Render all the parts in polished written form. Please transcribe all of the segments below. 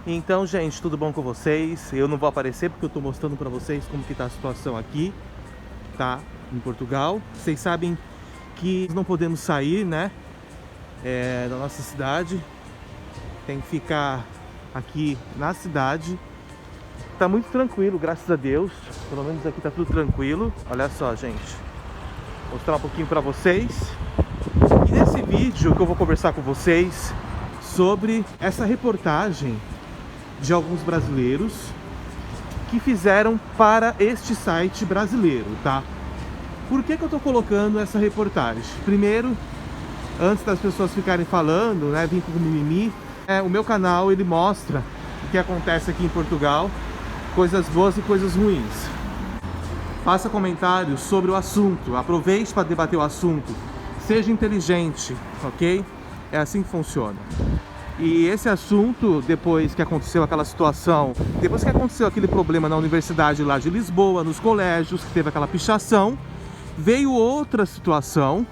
Então, gente, tudo bom com vocês? Eu não vou aparecer porque eu tô mostrando pra vocês como que tá a situação aqui, tá? Em Portugal. Vocês sabem que não podemos sair, né? Da nossa cidade. Tem que ficar aqui na cidade. Tá muito tranquilo, graças a Deus. Pelo menos aqui tá tudo tranquilo. Olha só, gente. Vou mostrar um pouquinho pra vocês. E nesse vídeo que eu vou conversar com vocês sobre essa reportagem de alguns brasileiros que fizeram para este site brasileiro, tá? Por que eu tô colocando essa reportagem? Primeiro, antes das pessoas ficarem falando, né, vim com mimimi, o meu canal ele mostra o que acontece aqui em Portugal, coisas boas e coisas ruins. Faça comentários sobre o assunto, aproveite para debater o assunto, seja inteligente, ok? É assim que funciona. E esse assunto, depois que aconteceu aquela situação, depois que aconteceu aquele problema na universidade lá de Lisboa, nos colégios, que teve aquela pichação, veio outra situação,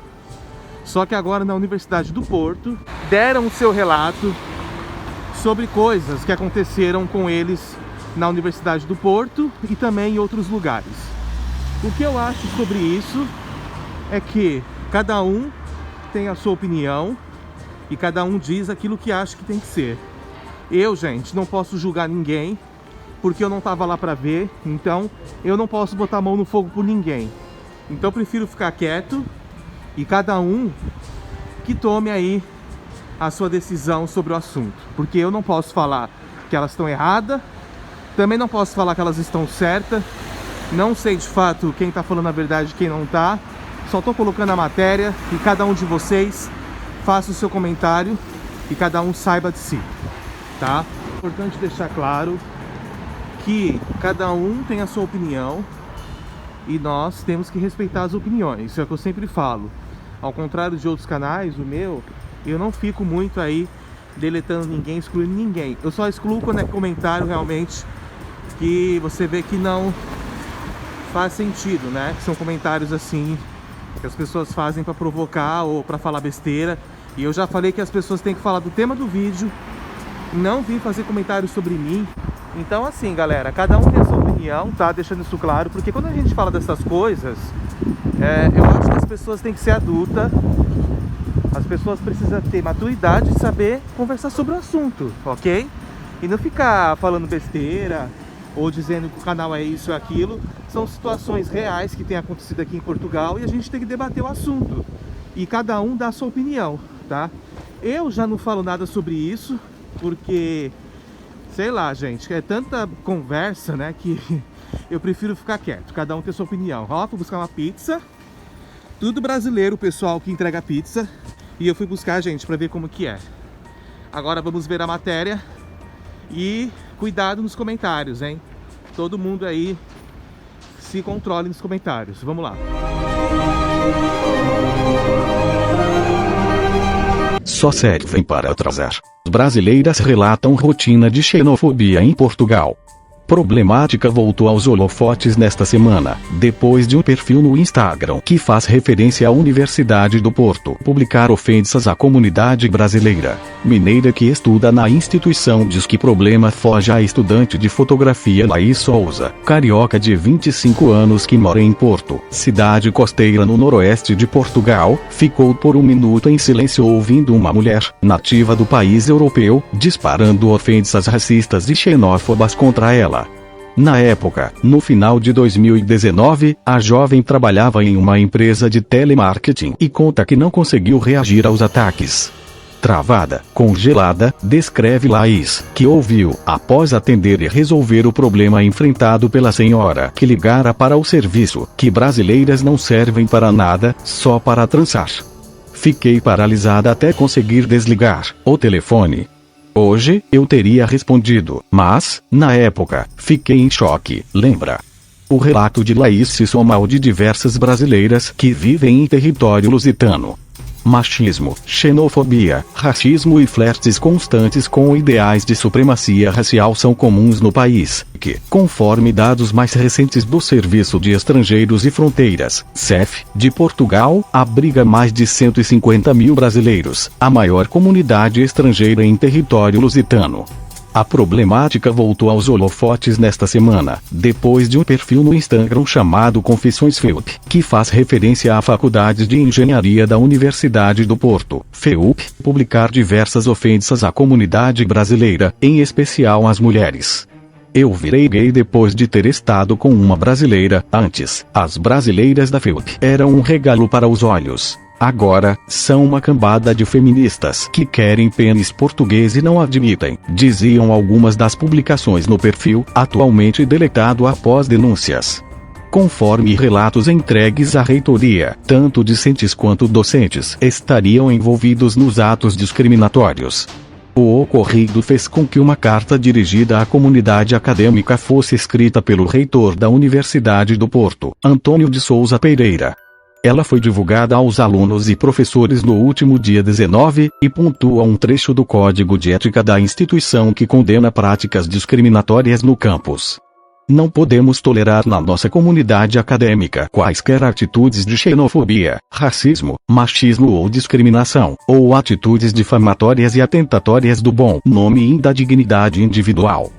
só que agora na Universidade do Porto, deram o seu relato sobre coisas que aconteceram com eles na Universidade do Porto e também em outros lugares. O que eu acho sobre isso é que cada um tem a sua opinião e cada um diz aquilo que acha que tem que ser. Eu, gente, não posso julgar ninguém, porque eu não estava lá para ver, então eu não posso botar a mão no fogo por ninguém. Então eu prefiro ficar quieto e cada um que tome aí a sua decisão sobre o assunto. Porque eu não posso falar que elas estão erradas, também não posso falar que elas estão certas, não sei de fato quem está falando a verdade e quem não está, só estou colocando a matéria e cada um de vocês faça o seu comentário e cada um saiba de si, tá? É importante deixar claro que cada um tem a sua opinião e nós temos que respeitar as opiniões. Isso é o que eu sempre falo. Ao contrário de outros canais, o meu, eu não fico muito aí deletando ninguém, excluindo ninguém. Eu só excluo quando é comentário realmente que você vê que não faz sentido, né? São comentários assim que as pessoas fazem para provocar ou para falar besteira. E eu já falei que as pessoas têm que falar do tema do vídeo, não vir fazer comentários sobre mim. Então assim, galera, cada um tem a sua opinião, tá? Deixando isso claro, porque quando a gente fala dessas coisas, eu acho que as pessoas têm que ser adultas, as pessoas precisam ter maturidade e saber conversar sobre o assunto, ok? E não ficar falando besteira ou dizendo que o canal é isso ou aquilo. São situações reais que têm acontecido aqui em Portugal e a gente tem que debater o assunto. E cada um dá a sua opinião, tá? Eu já não falo nada sobre isso, porque, sei lá, gente, é tanta conversa, né, que eu prefiro ficar quieto. Cada um tem a sua opinião. Ó, fui buscar uma pizza. Tudo brasileiro, o pessoal que entrega pizza. E eu fui buscar, gente, pra ver como que é. Agora vamos ver a matéria. E cuidado nos comentários, hein? Todo mundo aí se controle nos comentários. Vamos lá. Só servem para atrasar. Brasileiras relatam rotina de xenofobia em Portugal. Problemática voltou aos holofotes nesta semana, depois de um perfil no Instagram que faz referência à Universidade do Porto publicar ofensas à comunidade brasileira. Mineira que estuda na instituição diz que problema foge à estudante de fotografia Laís Souza, carioca de 25 anos que mora em Porto, cidade costeira no noroeste de Portugal, ficou por um minuto em silêncio ouvindo uma mulher, nativa do país europeu, disparando ofensas racistas e xenófobas contra ela. Na época, no final de 2019, a jovem trabalhava em uma empresa de telemarketing e conta que não conseguiu reagir aos ataques. Travada, congelada, descreve Laís, que ouviu, após atender e resolver o problema enfrentado pela senhora que ligara para o serviço, que brasileiras não servem para nada, só para trançar. Fiquei paralisada até conseguir desligar o telefone. Hoje, eu teria respondido, mas, na época, fiquei em choque, lembra? O relato de Laís se soma ao de diversas brasileiras que vivem em território lusitano. Machismo, xenofobia, racismo e flertes constantes com ideais de supremacia racial são comuns no país, que, conforme dados mais recentes do Serviço de Estrangeiros e Fronteiras, SEF, de Portugal, abriga mais de 150 mil brasileiros, a maior comunidade estrangeira em território lusitano. A problemática voltou aos holofotes nesta semana, depois de um perfil no Instagram chamado Confissões FEUP, que faz referência à Faculdade de Engenharia da Universidade do Porto, FEUP, publicar diversas ofensas à comunidade brasileira, em especial às mulheres. Eu virei gay depois de ter estado com uma brasileira. Antes, as brasileiras da FEUP eram um regalo para os olhos. Agora, são uma cambada de feministas que querem pênis português e não admitem, diziam algumas das publicações no perfil, atualmente deletado após denúncias. Conforme relatos entregues à reitoria, tanto discentes quanto docentes estariam envolvidos nos atos discriminatórios. O ocorrido fez com que uma carta dirigida à comunidade acadêmica fosse escrita pelo reitor da Universidade do Porto, Antônio de Souza Pereira. Ela foi divulgada aos alunos e professores no último dia 19, e pontua um trecho do Código de Ética da instituição que condena práticas discriminatórias no campus. Não podemos tolerar na nossa comunidade acadêmica quaisquer atitudes de xenofobia, racismo, machismo ou discriminação, ou atitudes difamatórias e atentatórias do bom nome e da dignidade individual.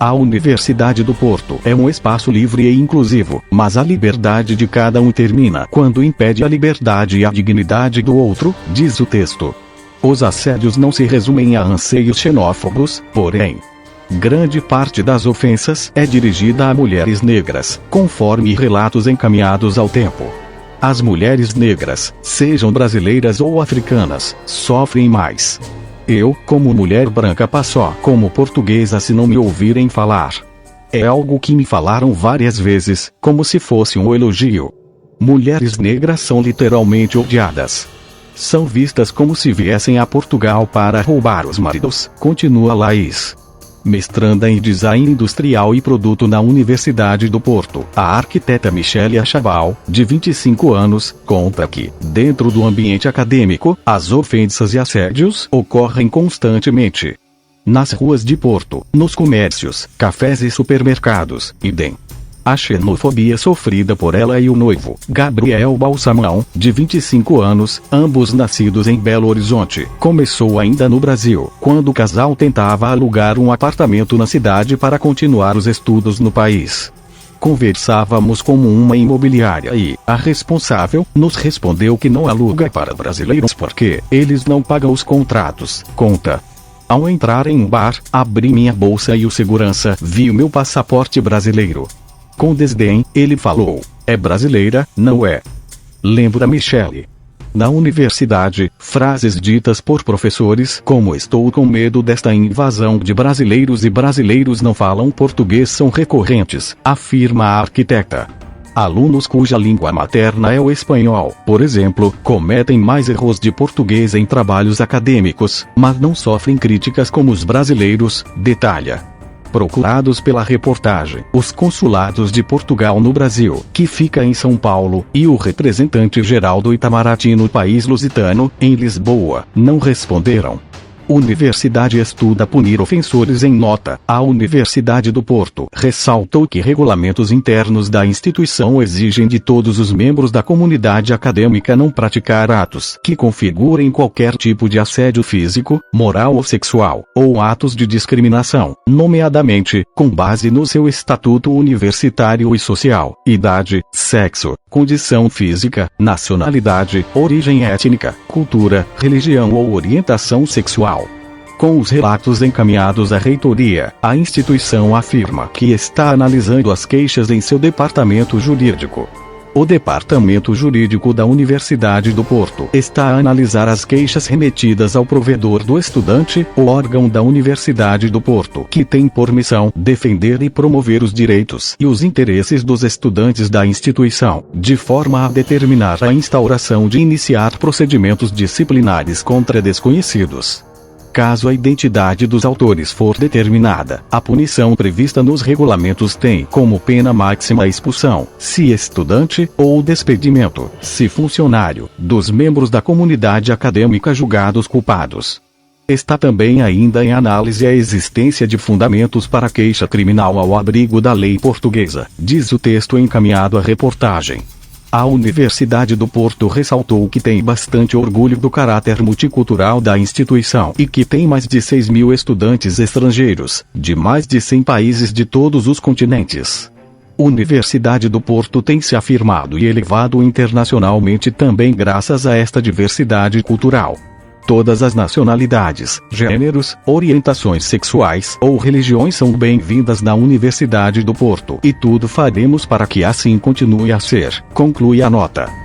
A Universidade do Porto é um espaço livre e inclusivo, mas a liberdade de cada um termina quando impede a liberdade e a dignidade do outro, diz o texto. Os assédios não se resumem a anseios xenófobos, porém, grande parte das ofensas é dirigida a mulheres negras, conforme relatos encaminhados ao tempo. As mulheres negras, sejam brasileiras ou africanas, sofrem mais. Eu, como mulher branca, passo como portuguesa se não me ouvirem falar. É algo que me falaram várias vezes, como se fosse um elogio. Mulheres negras são literalmente odiadas. São vistas como se viessem a Portugal para roubar os maridos, continua Laís. Mestranda em Design Industrial e Produto na Universidade do Porto, a arquiteta Michele Achabal, de 25 anos, conta que, dentro do ambiente acadêmico, as ofensas e assédios ocorrem constantemente. Nas ruas de Porto, nos comércios, cafés e supermercados, idem. A xenofobia sofrida por ela e o noivo, Gabriel Balsamão, de 25 anos, ambos nascidos em Belo Horizonte, começou ainda no Brasil, quando o casal tentava alugar um apartamento na cidade para continuar os estudos no país. Conversávamos com uma imobiliária e a responsável nos respondeu que não aluga para brasileiros porque eles não pagam os contratos, conta. Ao entrar em um bar, abri minha bolsa e o segurança viu meu passaporte brasileiro. Com desdém, ele falou: é brasileira, não é? Lembra Michele. Na universidade, frases ditas por professores como estou com medo desta invasão de brasileiros e brasileiros não falam português são recorrentes, afirma a arquiteta. Alunos cuja língua materna é o espanhol, por exemplo, cometem mais erros de português em trabalhos acadêmicos, mas não sofrem críticas como os brasileiros, detalha. Procurados pela reportagem, os consulados de Portugal no Brasil, que fica em São Paulo, e o representante-geral do Itamaraty no país lusitano, em Lisboa, não responderam. Universidade estuda punir ofensores em nota. A Universidade do Porto ressaltou que regulamentos internos da instituição exigem de todos os membros da comunidade acadêmica não praticar atos que configurem qualquer tipo de assédio físico, moral ou sexual, ou atos de discriminação, nomeadamente, com base no seu estatuto universitário e social, idade, sexo, condição física, nacionalidade, origem étnica, cultura, religião ou orientação sexual. Com os relatos encaminhados à reitoria, a instituição afirma que está analisando as queixas em seu departamento jurídico. O Departamento Jurídico da Universidade do Porto está a analisar as queixas remetidas ao provedor do estudante, o órgão da Universidade do Porto, que tem por missão defender e promover os direitos e os interesses dos estudantes da instituição, de forma a determinar a instauração de iniciar procedimentos disciplinares contra desconhecidos. Caso a identidade dos autores for determinada, a punição prevista nos regulamentos tem como pena máxima a expulsão, se estudante, ou despedimento, se funcionário, dos membros da comunidade acadêmica julgados culpados. Está também ainda em análise a existência de fundamentos para queixa criminal ao abrigo da lei portuguesa, diz o texto encaminhado à reportagem. A Universidade do Porto ressaltou que tem bastante orgulho do caráter multicultural da instituição e que tem mais de 6.000 estudantes estrangeiros, de mais de 100 países de todos os continentes. Universidade do Porto tem se afirmado e elevado internacionalmente também graças a esta diversidade cultural. Todas as nacionalidades, gêneros, orientações sexuais ou religiões são bem-vindas na Universidade do Porto e tudo faremos para que assim continue a ser, conclui a nota.